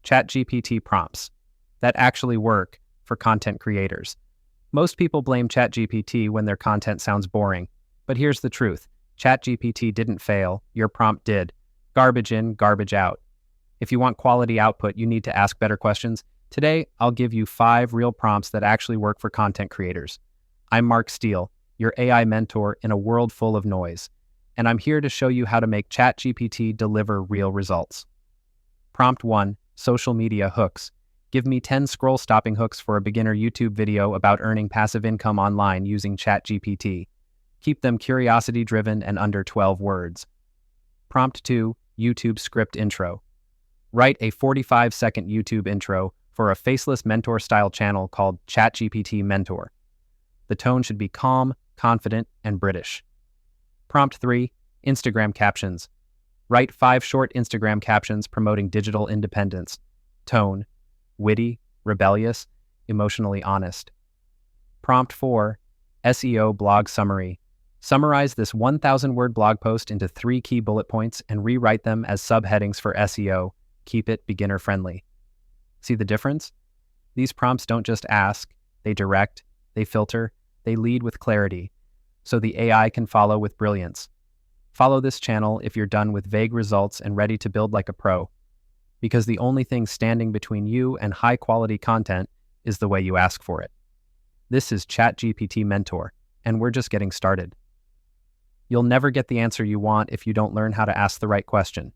ChatGPT prompts that actually work for content creators. Most people blame ChatGPT when their content sounds boring, but here's the truth. ChatGPT didn't fail, your prompt did. Garbage in, garbage out. If you want quality output, you need to ask better questions. Today, I'll give you 5 real prompts that actually work for content creators. I'm Mark Steele, your AI mentor in a world full of noise, and I'm here to show you how to make ChatGPT deliver real results. Prompt 1, social media hooks. Give me 10 scroll-stopping hooks for a beginner YouTube video about earning passive income online using ChatGPT. Keep them curiosity-driven and under 12 words. Prompt 2, YouTube script intro. Write a 45-second YouTube intro for a faceless mentor-style channel called ChatGPT Mentor. The tone should be calm, confident, and British. Prompt 3, Instagram captions. Write 5 short Instagram captions promoting digital independence. Tone, witty, rebellious, emotionally honest. Prompt 4, SEO blog summary. Summarize this 1,000-word blog post into 3 key bullet points and rewrite them as subheadings for SEO. Keep it beginner-friendly. See the difference? These prompts don't just ask, they direct, they filter, they lead with clarity, so the AI can follow with brilliance. Follow this channel if you're done with vague results and ready to build like a pro, because the only thing standing between you and high-quality content is the way you ask for it. This is ChatGPT Mentor, and we're just getting started. You'll never get the answer you want if you don't learn how to ask the right question.